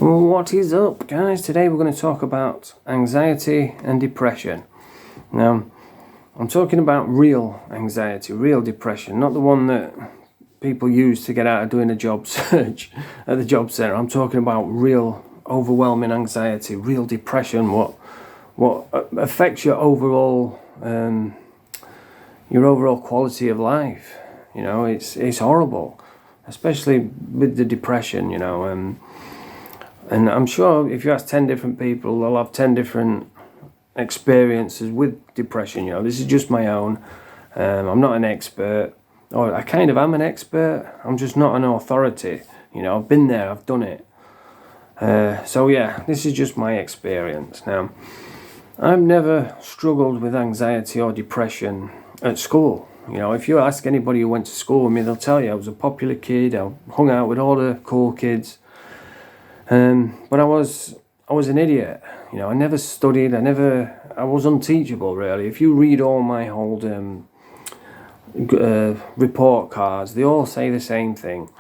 Well, what is up, guys? Today we're going to talk about anxiety and depression. Now, I'm talking about real anxiety, real depression, not the one that people use to get out of doing a job search at the job centre. I'm talking about real overwhelming anxiety, real depression, what affects your overall quality of life. You know, it's horrible, especially with the depression. And I'm sure if you ask 10 different people, they'll have 10 different experiences with depression. This is just my own. I'm not an expert, or I kind of am an expert. I'm just not an authority. I've been there, I've done it. So yeah, this is just my experience. Now, I've never struggled with anxiety or depression at school. If you ask anybody who went to school with me, they'll tell you I was a popular kid. I hung out with all the cool kids. But I was an idiot. I never studied. I was unteachable, really. If you read all my old report cards, they all say the same thing.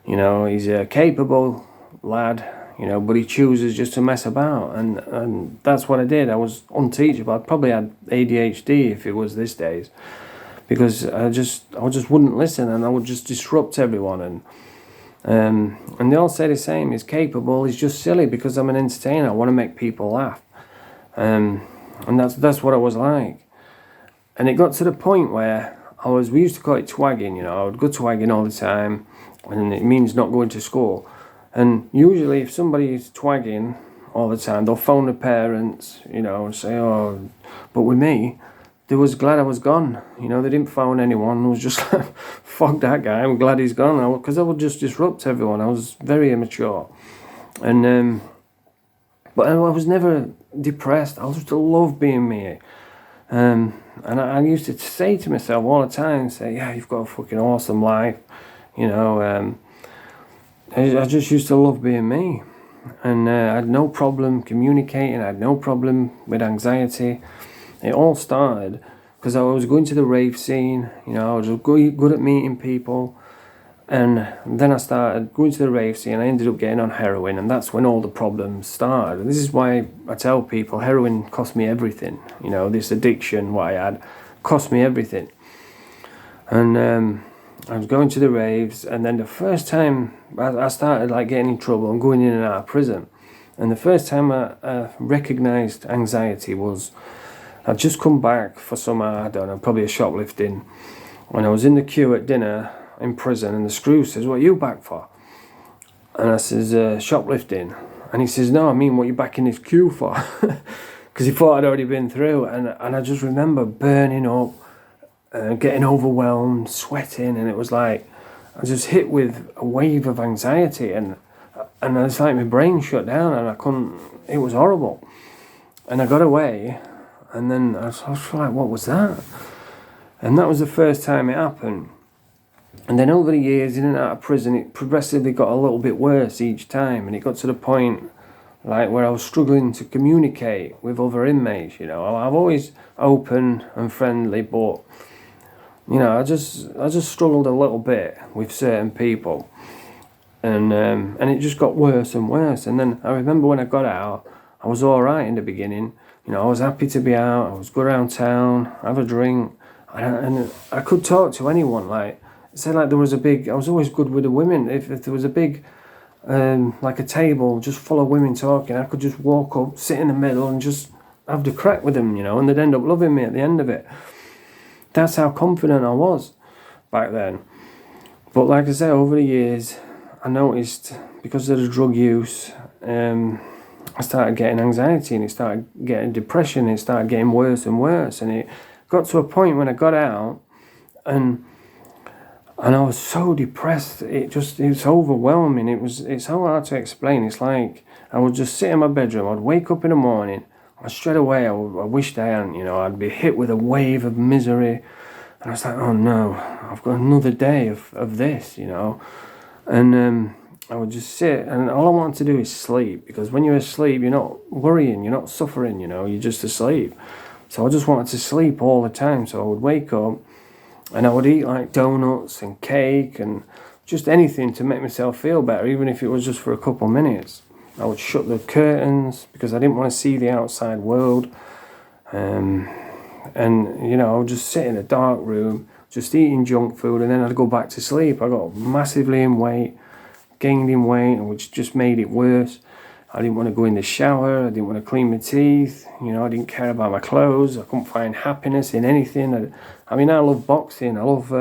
He's a capable lad, but he chooses just to mess about. And that's what I did. I was unteachable. I probably had ADHD if it was these days, because I just wouldn't listen, and I would just disrupt everyone. And they all say the same. He's capable. He's just silly because I'm an entertainer. I want to make people laugh. And that's what I was like. And it got to the point where we used to call it twagging. I would go twagging all the time, and it means not going to school. And usually if somebody is twagging all the time, they'll phone their parents, and say, oh, but with me, they was glad I was gone. They didn't phone anyone. It was just like, fuck that guy, I'm glad he's gone. Because I would just disrupt everyone. I was very immature. And but I was never depressed. I just loved being me. And I used to say to myself all the time, yeah, you've got a fucking awesome life. I just used to love being me. And I had no problem communicating. I had no problem with anxiety. It all started because I was going to the rave scene. I was good at meeting people, and then I started going to the rave scene. I ended up getting on heroin, and that's when all the problems started. And this is why I tell people heroin cost me everything. This addiction, what I had, cost me everything. And I was going to the raves, and then the first time I started getting in trouble and going in and out of prison, and the first time I recognised anxiety was, I'd just come back for some, I don't know, probably a shoplifting, when I was in the queue at dinner in prison, and the screw says, what are you back for? And I says, shoplifting. And he says, no, I mean, what are you back in this queue for? Because he thought I'd already been through. And I just remember burning up, getting overwhelmed, sweating, and it was like, I was just hit with a wave of anxiety, and it's like my brain shut down, and I couldn't, it was horrible. And I got away. And then I was like, what was that? And that was the first time it happened. And then over the years, in and out of prison, it progressively got a little bit worse each time. And it got to the point where I was struggling to communicate with other inmates. I'm always open and friendly, but I just struggled a little bit with certain people. And it just got worse and worse. And then I remember when I got out, I was all right in the beginning. I was happy to be out. I was go around town, have a drink, and I could talk to anyone. There was I was always good with the women. If there was a big, a table just full of women talking, I could just walk up, sit in the middle, and just have the crack with them, and they'd end up loving me at the end of it. That's how confident I was back then. But like I say, over the years, I noticed, because of the drug use, I started getting anxiety, and it started getting depression, and it started getting worse and worse. And it got to a point when I got out, and I was so depressed, it's overwhelming. It's so hard to explain. It's like I would just sit in my bedroom, I'd wake up in the morning, and straight away I wished I hadn't, I'd be hit with a wave of misery, and I was like, oh no, I've got another day of this, and I would just sit, and all I wanted to do is sleep, because when you're asleep, you're not worrying, you're not suffering, you're just asleep. So I just wanted to sleep all the time. So I would wake up, and I would eat donuts and cake and just anything to make myself feel better, even if it was just for a couple of minutes. I would shut the curtains because I didn't want to see the outside world. And, I would just sit in a dark room, just eating junk food, and then I'd go back to sleep. I got massively in weight, gained in weight, which just made it worse. I didn't want to go in the shower. I didn't want to clean my teeth. I didn't care about my clothes. I couldn't find happiness in anything. I love boxing. I love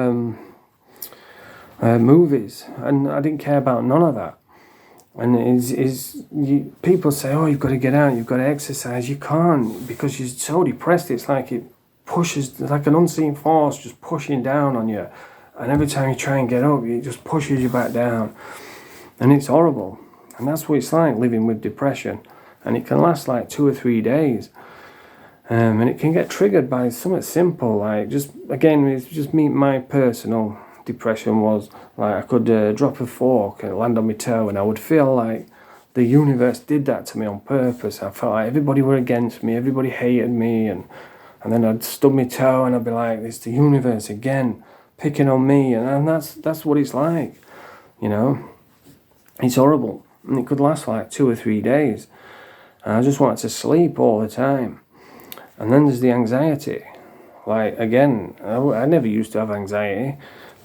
movies, and I didn't care about none of that. And people say, oh, you've got to get out, you've got to exercise. You can't, because you're so depressed. It's like it pushes, like an unseen force just pushing down on you. And every time you try and get up, it just pushes you back down. And it's horrible. And that's what it's like living with depression. And it can last like 2 or 3 days. And it can get triggered by something simple, like it's just me, my personal depression was like I could drop a fork and land on my toe, and I would feel like the universe did that to me on purpose. I felt like everybody were against me, everybody hated me, and then I'd stub my toe and I'd be like, it's the universe again picking on me, and that's what it's like, It's horrible, and it could last like 2 or 3 days. And I just wanted to sleep all the time. And then there's the anxiety. Like, again, I never used to have anxiety,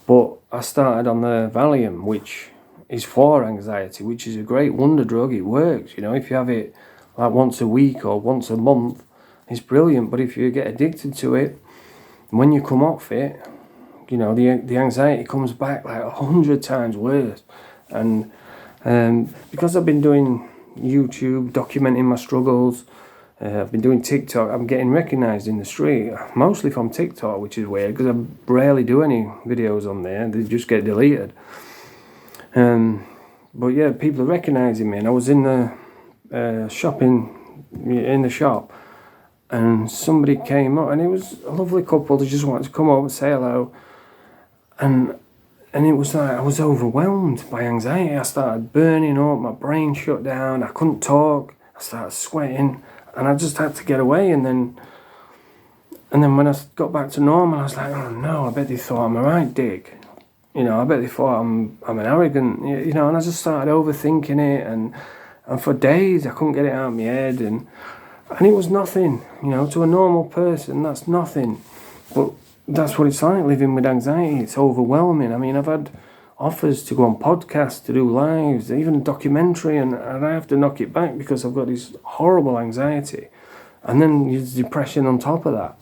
but I started on the Valium, which is for anxiety, which is a great wonder drug. It works, if you have it like once a week or once a month, it's brilliant. But if you get addicted to it, when you come off it, the anxiety comes back like 100 times worse. And because I've been doing YouTube, documenting my struggles, I've been doing TikTok, I'm getting recognised in the street, mostly from TikTok, which is weird because I rarely do any videos on there, they just get deleted. But yeah, people are recognising me, and I was in the in the shop, and somebody came up, and it was a lovely couple, they just wanted to come over and say hello, and it was like I was overwhelmed by anxiety. I started burning up, my brain shut down, I couldn't talk, I started sweating, and I just had to get away. And then when I got back to normal, I was like, oh no, I bet they thought I'm a right dick. I bet they thought I'm an arrogant, and I just started overthinking it, and for days I couldn't get it out of my head, and it was nothing, to a normal person, that's nothing. But that's what it's like living with anxiety. It's overwhelming. I've had offers to go on podcasts, to do lives, even a documentary, and I have to knock it back because I've got this horrible anxiety. And then there's depression on top of that.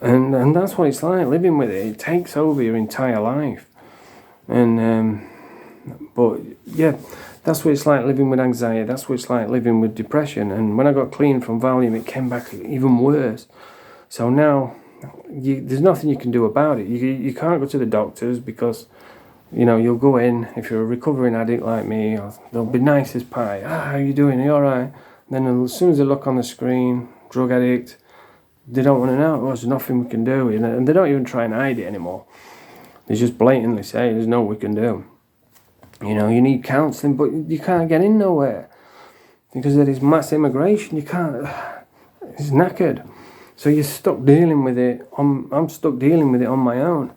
And that's what it's like living with it. It takes over your entire life. But yeah, that's what it's like living with anxiety. That's what it's like living with depression. And when I got clean from Valium, it came back even worse. So now there's nothing you can do about it. You can't go to the doctors because you'll go in, if you're a recovering addict like me, they'll be nice as pie. How you doing? Are you all right? Then as soon as they look on the screen, drug addict, they don't want to know. There's nothing we can do. And they don't even try and hide it anymore. They just blatantly say, there's no we can do. You need counselling, but you can't get in nowhere. Because of this mass immigration, you can't. It's knackered. So you're stuck dealing with it. I'm stuck dealing with it on my own.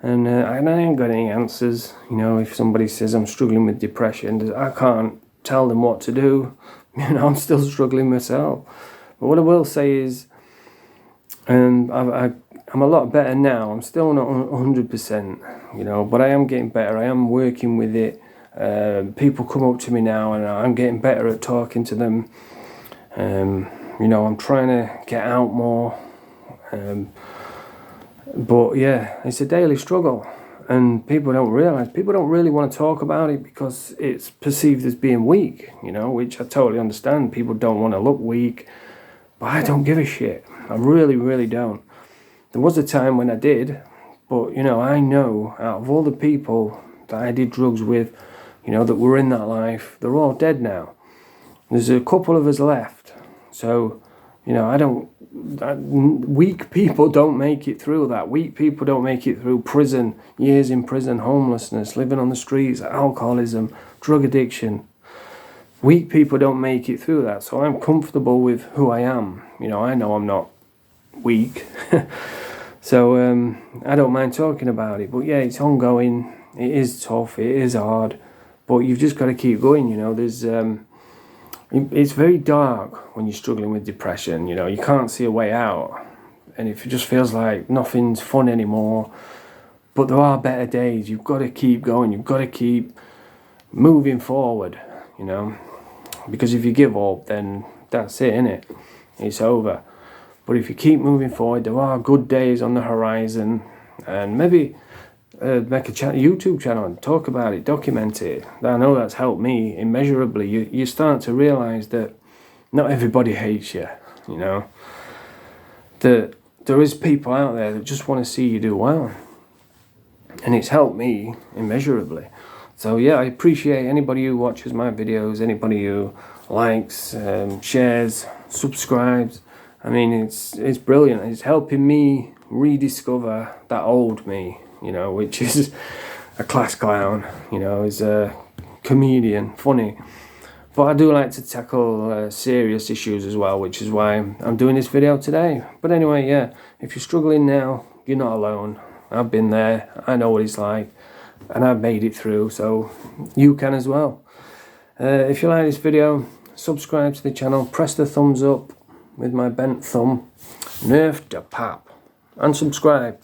And I ain't got any answers. If somebody says I'm struggling with depression, I can't tell them what to do. I'm still struggling myself. But what I will say is, I'm a lot better now. I'm still not 100%, but I am getting better. I am working with it. People come up to me now, and I'm getting better at talking to them. I'm trying to get out more. But yeah, it's a daily struggle, and people don't realise. People don't really want to talk about it because it's perceived as being weak, which I totally understand. People don't want to look weak, but I don't give a shit. I really, really don't. There was a time when I did, but I know out of all the people that I did drugs with, that were in that life, they're all dead now. There's a couple of us left, so weak people don't make it through that. Weak people don't make it through prison, years in prison, homelessness, living on the streets, alcoholism, drug addiction. Weak people don't make it through that. So I'm comfortable with who I am. I know I'm not weak. So I don't mind talking about it. But yeah, it's ongoing. It is tough. It is hard. But you've just got to keep going. There's it's very dark when you're struggling with depression. You know, you can't see a way out, and it just feels like nothing's fun anymore. But there are better days. You've got to keep going. You've got to keep moving forward, you know, because if you give up, then that's it, innit? It's over. But if you keep moving forward, there are good days on the horizon, and maybe make a YouTube channel and talk about it, document it. I know that's helped me immeasurably. You start to realize that not everybody hates you, you know, that there is people out there that just want to see you do well, and it's helped me immeasurably. So yeah, I appreciate anybody who watches my videos, anybody who likes, shares, subscribes. I mean, it's brilliant. It's helping me rediscover that old me, you know, which is a class clown, you know, is a comedian, funny. But I do like to tackle serious issues as well, which is why I'm doing this video today. But anyway, yeah, if you're struggling now, you're not alone. I've been there. I know what it's like. And I've made it through, so you can as well. If you like this video, subscribe to the channel, press the thumbs up with my bent thumb, nerf the pap, and subscribe.